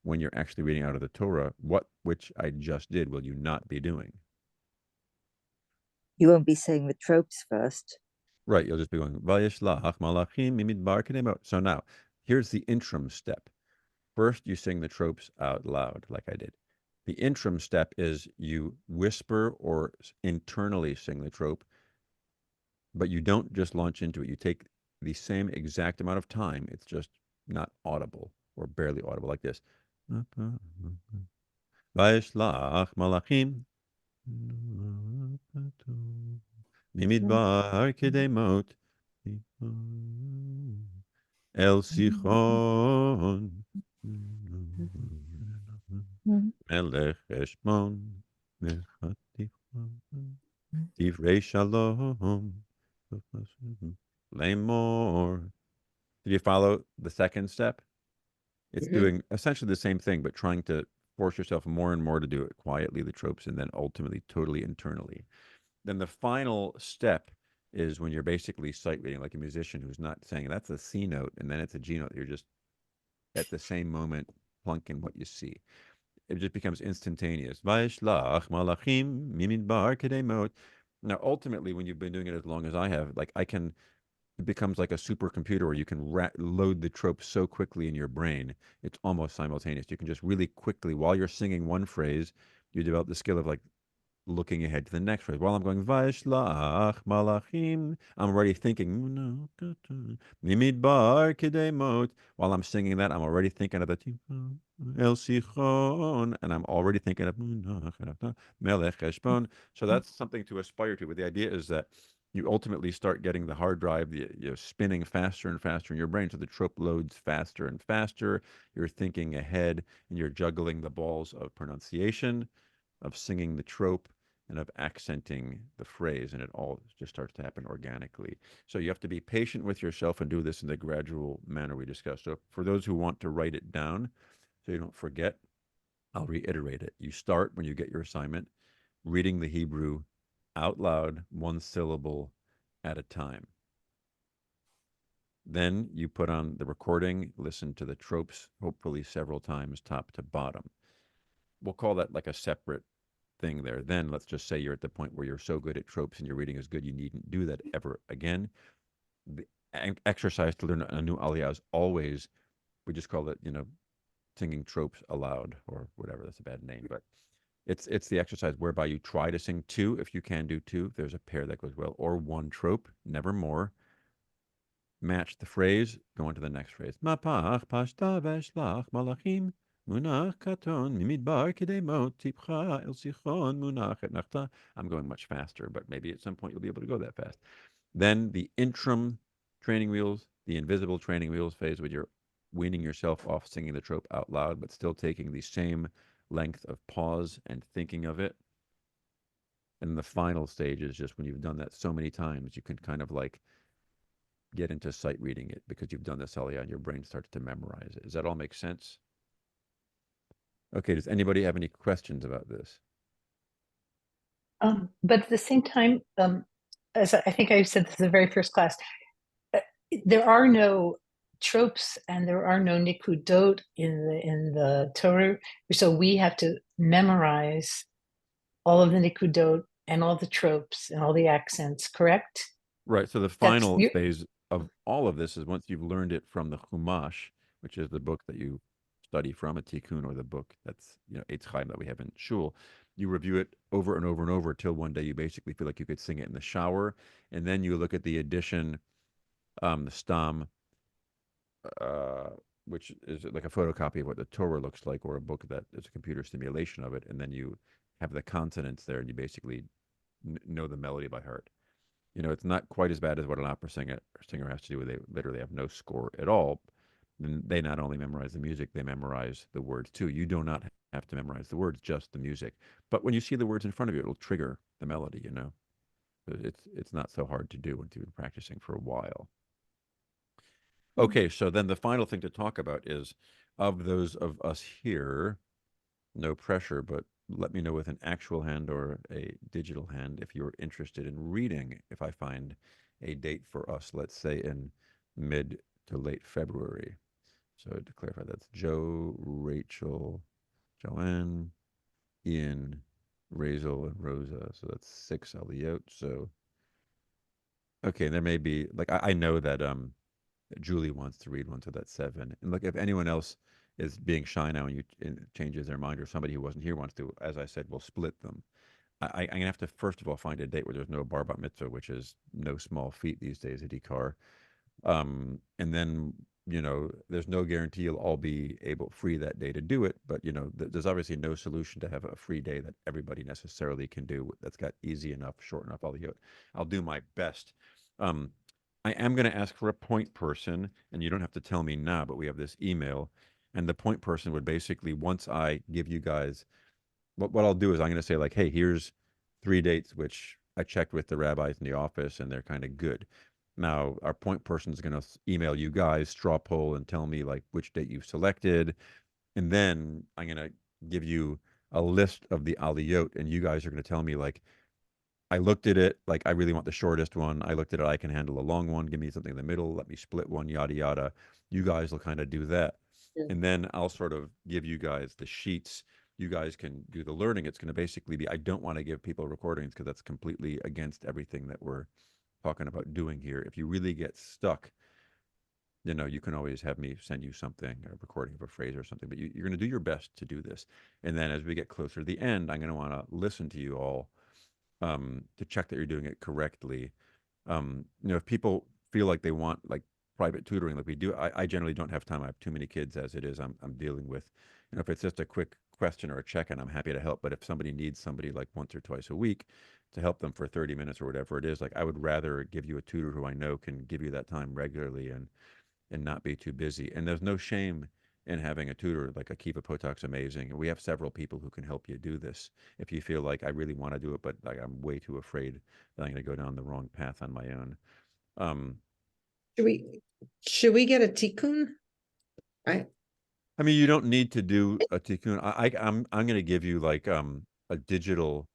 when you're actually reading out of the Torah, which I just did, will you not be doing? You won't be saying the tropes first. Right. You'll just be going va'yeshlach malachim mimidbar kedemot. So now, here's the interim step. First, you sing the tropes out loud, like I did. The interim step is you whisper or internally sing the trope, but you don't just launch into it. You take the same exact amount of time. It's just not audible or barely audible, like this. Vayishlach malachim mimidbar kedemot el sichon melech heshbon divrei shalom lemor. Did you follow the second step? It's doing essentially the same thing, but trying to force yourself more and more to do it quietly, the tropes, and then ultimately totally internally. Then the final step is when you're basically sight reading, like a musician who's not saying that's a C note and then it's a G note. You're just at the same moment plunking what you see. It just becomes instantaneous. Vayishlach malachim mimidbar kedemot. Now, ultimately, when you've been doing it as long as I have, it becomes like a supercomputer where you can load the tropes so quickly in your brain. It's almost simultaneous. You can just really quickly, while you're singing one phrase, you develop the skill of like looking ahead to the next phrase. While I'm going, Vaishlach malachim, I'm already thinking, Mimidbar kedemot. While I'm singing that, I'm already thinking of the El Sichon, and I'm already thinking of Melech Heshbon. So that's something to aspire to. But the idea is that you ultimately start getting the hard drive spinning faster and faster in your brain. So the trope loads faster and faster. You're thinking ahead, and you're juggling the balls of pronunciation, of singing the trope, and of accenting the phrase, and it all just starts to happen organically. So you have to be patient with yourself and do this in the gradual manner we discussed. So for those who want to write it down so you don't forget, I'll reiterate it. You start when you get your assignment reading the Hebrew out loud, one syllable at a time. Then you put on the recording, listen to the tropes, hopefully several times, top to bottom. We'll call that like a separate thing there. Then let's just say you're at the point where you're so good at tropes and your reading is good, you needn't do that ever again. The exercise to learn a new aliyah is always, we just call it, singing tropes aloud or whatever. That's a bad name, but it's the exercise whereby you try to sing 2 if you can do 2. If there's a pair that goes well, or 1 trope, never more. Match the phrase, go on to the next phrase. Mapach pashta veshlach malachim munach katon mimidbar kedemot tipcha el sichon munach et nachta. I'm going much faster, but maybe at some point you'll be able to go that fast. Then the interim training wheels, the invisible training wheels phase, where you're weaning yourself off singing the trope out loud, but still taking the same length of pause and thinking of it. And the final stage is just when you've done that so many times, you can kind of like get into sight reading it because you've done this aliyah and your brain starts to memorize it. Does that all make sense? Okay, does anybody have any questions about this? But at the same time, as I think I said this is the very first class, there are no tropes and there are no nikudot in the Torah, so we have to memorize all of the nikudot and all the tropes and all the accents, correct? Right. So the final phase of all of this is once you've learned it from the Chumash, which is the book that you study from, a tikkun, or the book that's Eitz Chaim that we have in shul. you review it over and over and over till one day you basically feel like you could sing it in the shower, and then you look at the edition, the stam, uh, which is like a photocopy of what the Torah looks like, or a book that is a computer simulation of it, and then you have the consonants there, and you basically know the melody by heart. You know, it's not quite as bad as what an opera singer has to do, where they literally have no score at all. And they not only memorize the music, they memorize the words too. You do not have to memorize the words, just the music. But when you see the words in front of you, it'll trigger the melody, you know. It's not so hard to do once you've been practicing for a while. Okay, so then the final thing to talk about is, of those of us here, no pressure, but let me know with an actual hand or a digital hand if you're interested in reading. If I find a date for us, let's say in mid to late February. So to clarify, that's Joe, Rachel, Joanne, Ian, Razel, and Rosa. So that's 6 Aliyot. So okay, there may be like I know that Julie wants to read one, so that's 7. And look, if anyone else is being shy now and changes their mind, or somebody who wasn't here wants to, as I said, we'll split them. I'm gonna have to first of all find a date where there's no bar bat mitzvah, which is no small feat these days at IKAR. And then, you know, there's no guarantee you'll all be free that day to do it, but you know, there's obviously no solution to have a free day that everybody necessarily can do that's got easy enough, short enough aliyot. I'll do my best. I am going to ask for a point person, and you don't have to tell me now, but we have this email, and the point person would basically, once I give you guys, what I'll do is I'm going to say like, hey, here's 3 dates which I checked with the rabbis in the office, and they're kind of good. Now, our point person is going to email you guys, straw poll, and tell me like which date you've selected. And then I'm going to give you a list of the aliyot, and you guys are going to tell me like, I looked at it, like I really want the shortest one. I looked at it, I can handle a long one. Give me something in the middle. Let me split one, yada, yada. You guys will kind of do that. Yeah. And then I'll sort of give you guys the sheets. You guys can do the learning. It's going to basically be, I don't want to give people recordings because that's completely against everything that we're talking about doing here. If you really get stuck, you know, you can always have me send you something, a recording of a phrase or something, but you're going to do your best to do this. And then as we get closer to the end, I'm going to want to listen to you all to check that you're doing it correctly. You know, if people feel like they want like private tutoring, like we do, I generally don't have time. I have too many kids as it is. I'm dealing with, you know, if it's just a quick question or a check-in, I'm happy to help. But if somebody needs somebody like once or twice a week to help them for 30 minutes or whatever it is, like I would rather give you a tutor who I know can give you that time regularly and not be too busy. And there's no shame in having a tutor. Like Akiva Potok's amazing, and we have several people who can help you do this. If you feel like I really want to do it, but like I'm way too afraid that I'm going to go down the wrong path on my own. Should we get a tikkun? I mean, you don't need to do a tikkun. I'm going to give you like a digital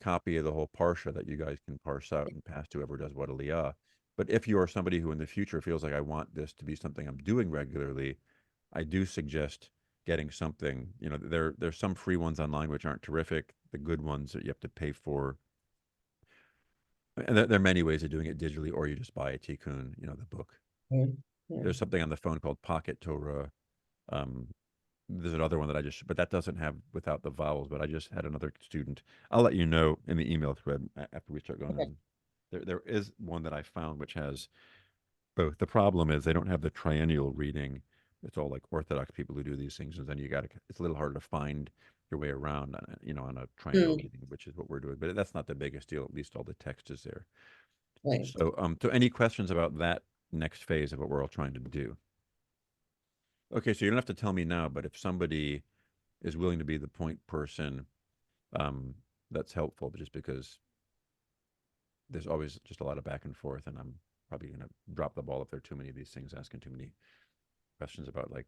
copy of the whole parsha that you guys can parse out and pass to whoever does what aliyah. But if you are somebody who in the future feels like I want this to be something I'm doing regularly, I do suggest getting something. You know, there's some free ones online which aren't terrific. The good ones that you have to pay for. And there are many ways of doing it digitally, or you just buy a tikkun, you know, the book. Yeah. There's something on the phone called Pocket Torah. There's another one that but that doesn't have without the vowels, but I just had another student. I'll let you know in the email thread after we start going Okay. on. There is one that I found which has both. The problem is they don't have the triennial reading. It's all like Orthodox people who do these things, and then it's a little harder to find your way around, you know, on a triennial reading, which is what we're doing. But that's not the biggest deal. At least all the text is there. Right. So any questions about that next phase of what we're all trying to do? Okay, so you don't have to tell me now, but if somebody is willing to be the point person, that's helpful, just because there's always just a lot of back and forth, and I'm probably going to drop the ball if there are too many of these things, asking too many questions about like,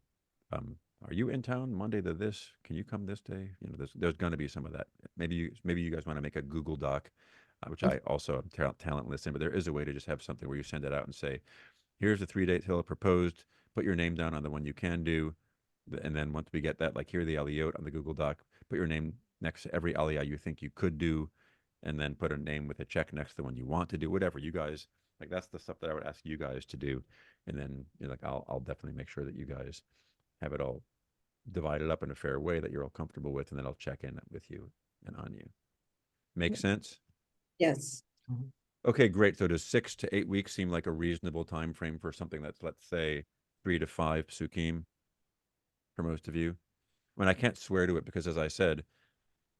are you in town Monday to this? Can you come this day? You know, there's going to be some of that. Maybe you guys want to make a Google Doc, which I also am talentless in, but there is a way to just have something where you send it out and say, here's the 3 dates Hillel proposed. Put your name down on the one you can do. And then once we get that, like here are the aliyot on the Google Doc, put your name next to every aliyah you think you could do, and then put a name with a check next to the one you want to do, whatever you guys, like that's the stuff that I would ask you guys to do. And then like, I'll definitely make sure that you guys have it all divided up in a fair way that you're all comfortable with, and then I'll check in with you and on you. Make sense? Yes. Okay, great. So does 6 to 8 weeks seem like a reasonable time frame for something that's, let's say, 3 to 5 psukim for most of you? I mean, I can't swear to it because, as I said,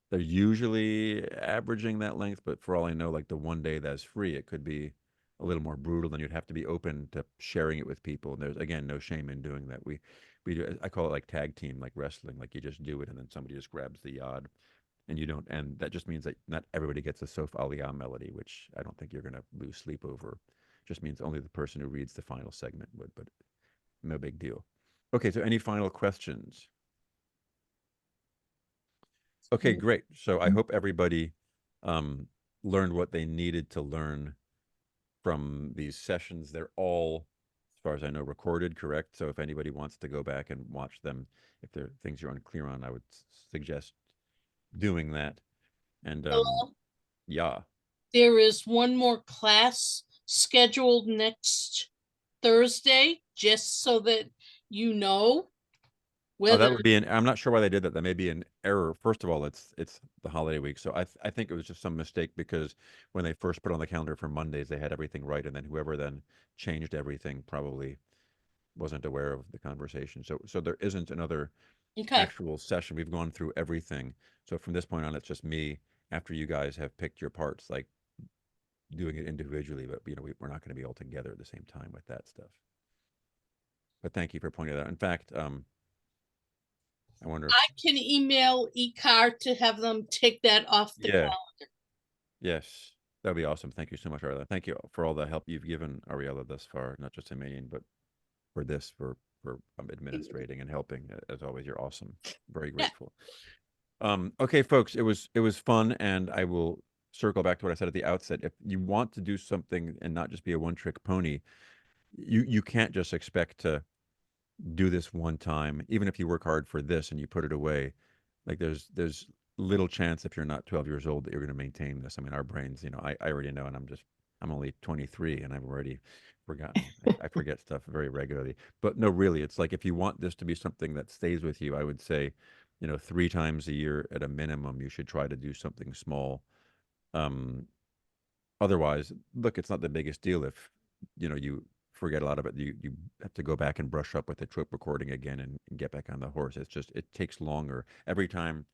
they're usually averaging that length, but for all I know, like the one day that's free, it could be a little more brutal, and you'd have to be open to sharing it with people. And there's, again, no shame in doing that. We do, I call it like tag team, like wrestling, like you just do it and then somebody just grabs the yod and you don't, and that just means that not everybody gets a Sof Aliyah melody, which I don't think you're going to lose sleep over. Just means only the person who reads the final segment would, but no big deal. Okay, so any final questions? Okay, great. So I hope everybody learned what they needed to learn from these sessions. They're all, as far as I know, recorded, correct? So if anybody wants to go back and watch them, if there are things you're unclear on, I would suggest doing that. And yeah. There is one more class scheduled next Thursday, just so that you know. Oh, Whether that would be I'm not sure why they did that. That may be an error. First of all, it's the holiday week. So I think it was just some mistake because when they first put on the calendar for Mondays, they had everything right. And then whoever then changed everything probably wasn't aware of the conversation. So there isn't another okay. actual session. We've gone through everything. So from this point on, it's just me after you guys have picked your parts, like doing it individually, but we're not going to be all together at the same time with that stuff. But thank you for pointing that out. In fact, I wonder if, I can email IKAR to have them take that off the calendar. Yes, that'd be awesome. Thank you so much, Ariella. Thank you for all the help you've given Ariella thus far, not just in Maine, but for this, for administrating and helping. As always, you're awesome. Very grateful. Okay, folks, it was fun, and I will circle back to what I said at the outset. If you want to do something and not just be a one-trick pony, you can't just expect to do this one time, even if you work hard for this and you put it away. Like there's little chance if you're not 12 years old that you're going to maintain this. I mean, our brains, I already know, and I'm only 23 and I've already forgotten. I forget stuff very regularly. But no, really, it's like if you want this to be something that stays with you, I would say, 3 times a year at a minimum, you should try to do something small. Otherwise, look, it's not the biggest deal if you forget a lot of it. You have to go back and brush up with the Trope recording again and get back on the horse. It's just, it takes longer every time.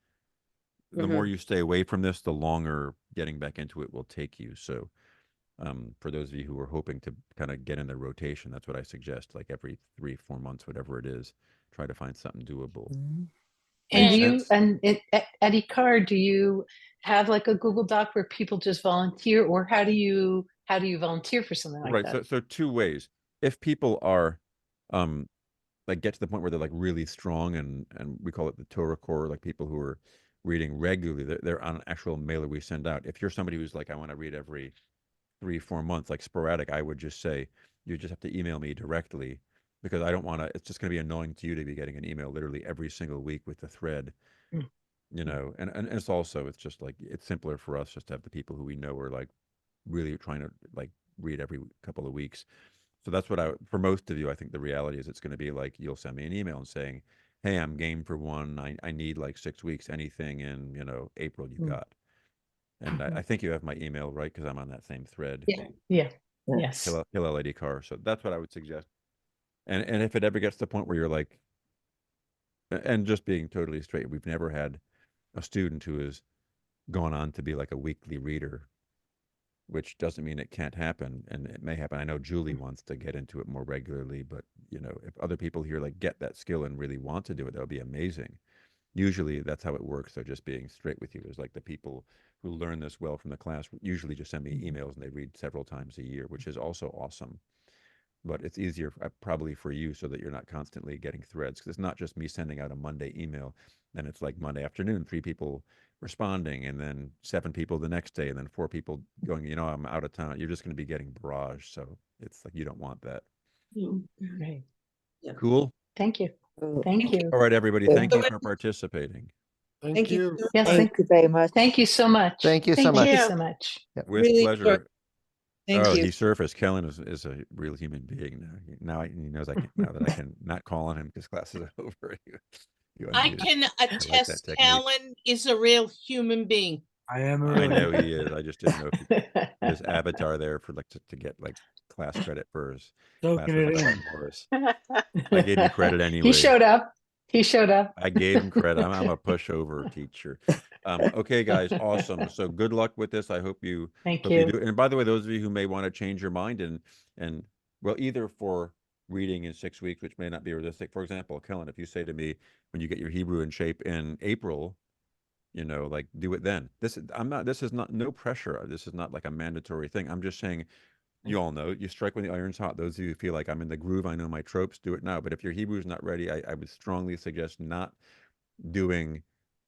The more you stay away from this, the longer getting back into it will take you. So for those of you who are hoping to kind of get in the rotation, that's what I suggest, like every 3-4 months, whatever it is, try to find something doable. And Makes do you, sense? and at IKAR, do you have like a Google Doc where people just volunteer, or how do you volunteer for something like Right. that? So 2 ways. If people are like get to the point where they're like really strong and we call it the Torah core, like people who are reading regularly, they're on an actual mailer we send out. If you're somebody who's like, I want to read every 3-4 months, like sporadic, I would just say you just have to email me directly, because I don't want to, it's just going to be annoying to you to be getting an email literally every single week with the thread, Mm. and it's also, it's just like, it's simpler for us just to have the people who we know are like really trying to like read every couple of weeks. So that's what for most of you, I think the reality is it's going to be like, you'll send me an email and saying, hey, I'm game for one. I need like 6 weeks, anything in, April you got. And I think you have my email, right? Because I'm on that same thread. Yeah. Yes. Hillel IKAR. So that's what I would suggest. And if it ever gets to the point where you're like, and just being totally straight, we've never had a student who has gone on to be like a weekly reader, which doesn't mean it can't happen, and it may happen. I know Julie wants to get into it more regularly, but if other people here like get that skill and really want to do it, that would be amazing. Usually that's how it works. So just being straight with you is like the people who learn this well from the class usually just send me emails and they read several times a year, which is also awesome. But it's easier probably for you so that you're not constantly getting threads, because it's not just me sending out a Monday email, then it's like Monday afternoon, 3 people responding, and then 7 people the next day, and then 4 people going, I'm out of town. You're just going to be getting barrage. So it's like, you don't want that. Right. Cool. Thank you. Oh, Thank you. All right, everybody. Thank you for participating. Thank you. Yes. thank you very much. Thank you so much. Thank you so Thank much. you Yeah. so much. With Really pleasure. enjoyed- Thank you. He surfaced. Kellen is a real human being now. Now he knows I can, now that I can not call on him because class is over. You I unmuted. can that attest technique. Callan is a real human being. I am a I real know he is. I just didn't know if he put his avatar there for like to get like class credit for his class soaking with it Ellen in. Morris. I gave him credit anyway. He showed up. He showed up. I gave him credit. I'm a pushover teacher. Okay, guys, awesome. So good luck with this. I hope you Thank hope you you. do. And by the way, those of you who may want to change your mind and well, either for reading in 6 weeks, which may not be realistic. For example, Kellen, if you say to me when you get your Hebrew in shape in April, you know, like do it then. This is not no pressure. This is not like a mandatory thing. I'm just saying, you all know, you strike when the iron's hot. Those of you who feel like I'm in the groove, I know my tropes, do it now. But if your Hebrew is not ready, I would strongly suggest not doing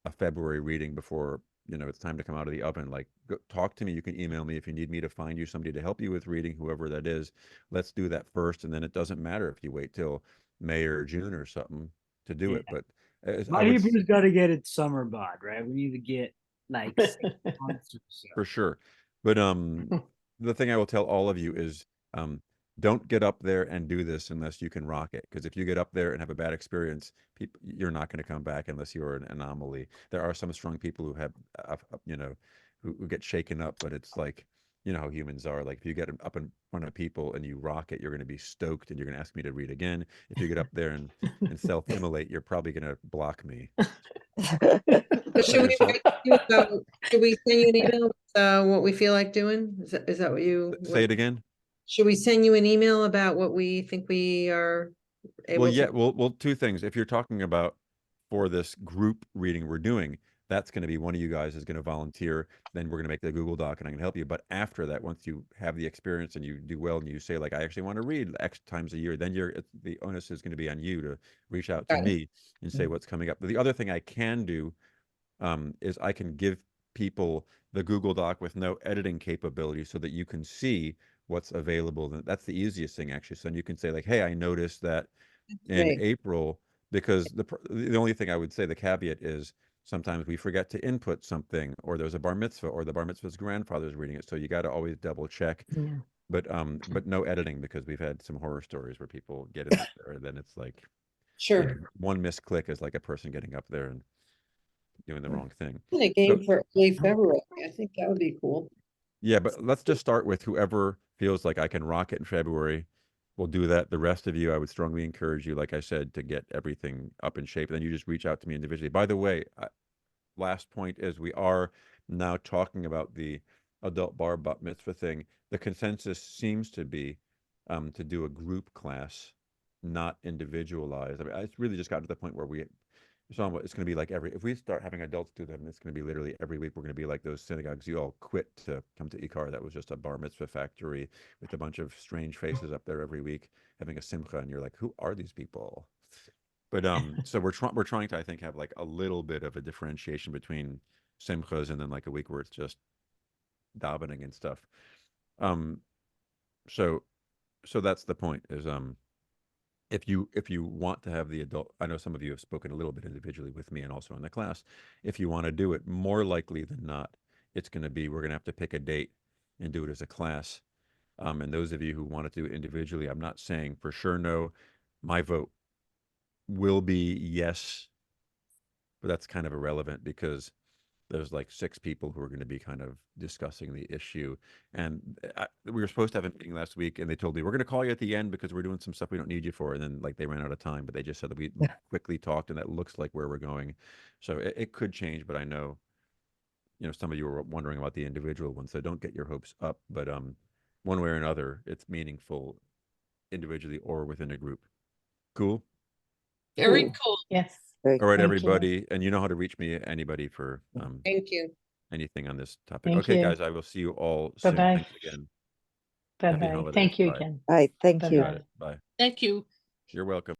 a February reading before, you know, it's time to come out of the oven. Like, talk to me. You can email me if you need me to find you somebody to help you with reading, whoever that is. Let's do that first, and then it doesn't matter if you wait till May or June or something to do it. But My Hebrew's got to get its summer bod, right? We need to get like 6 months or so. for sure. But the thing I will tell all of you is don't get up there and do this unless you can rock it. Because if you get up there and have a bad experience, you're not going to come back unless you're an anomaly. There are some strong people who have, you know, who get shaken up, but it's like, you know how humans are. Like if you get up in front of people and you rock it, you're going to be stoked and you're going to ask me to read again. If you get up there and self-immolate, you're probably going to block me. So should we send you an email with what we feel like doing? Is that what you Say it again? Should we send you an email about what we think we are able Well, yeah, to? well, two things. If you're talking about for this group reading we're doing, that's going to be one of you guys is going to volunteer. Then we're going to make the Google Doc and I'm going to help you. But after that, once you have the experience and you do well and you say like, I actually want to read X times a year, then the onus is going to be on you to reach out to Got it. me and say what's coming up. But the other thing I can do is I can give people the Google Doc with no editing capability so that you can see what's available. That's the easiest thing actually. So you can say like, hey, I noticed that in Great. April, because the only thing I would say, the caveat is sometimes we forget to input something, or there's a bar mitzvah, or the bar mitzvah's grandfather's reading it. So you got to always double check. Yeah. But no editing, because we've had some horror stories where people get in up there and then it's like, Sure. you know, one misclick is like a person getting up there and doing the wrong thing. In a game for early February. I think that would be cool. Yeah, but let's just start with whoever feels like I can rock it in February. We'll do that. The rest of you, I would strongly encourage you, like I said, to get everything up in shape. Then you just reach out to me individually. By the way, last point is we are now talking about the adult bar bat mitzvah thing. The consensus seems to be to do a group class, not individualized. I mean, it's really just got to the point where it's going to be like if we start having adults do them, it's going to be literally every week. We're going to be like those synagogues you all quit to come to IKAR. That was just a bar mitzvah factory with a bunch of strange faces up there every week having a simcha, and you're like, who are these people? But so we're trying to, I think, have like a little bit of a differentiation between simchas and then like a week where it's just davening and stuff. So that's the point is if you want to have the adult, I know some of you have spoken a little bit individually with me and also in the class. If you want to do it, more likely than not, we're going to have to pick a date and do it as a class. And those of you who want to do it individually, I'm not saying for sure no. My vote will be yes, but that's kind of irrelevant because there's like 6 people who are going to be kind of discussing the issue. And we were supposed to have a meeting last week and they told me, we're going to call you at the end because we're doing some stuff we don't need you for. And then like they ran out of time, but they just said that we quickly talked and that looks like where we're going. So it could change, but I know, you know, some of you were wondering about the individual ones, so don't get your hopes up. But one way or another, it's meaningful individually or within a group. Cool. Very cool. Yes. All right, Thank you. everybody. And you know how to reach me, anybody, for Thank you. anything on this topic. Thank okay, you. guys, I will see you all soon. Bye-bye. Thanks again. Happy Bye-bye. holidays. Thank you Bye. again. Bye. Thank you. Got it. Bye. Thank you. You're welcome.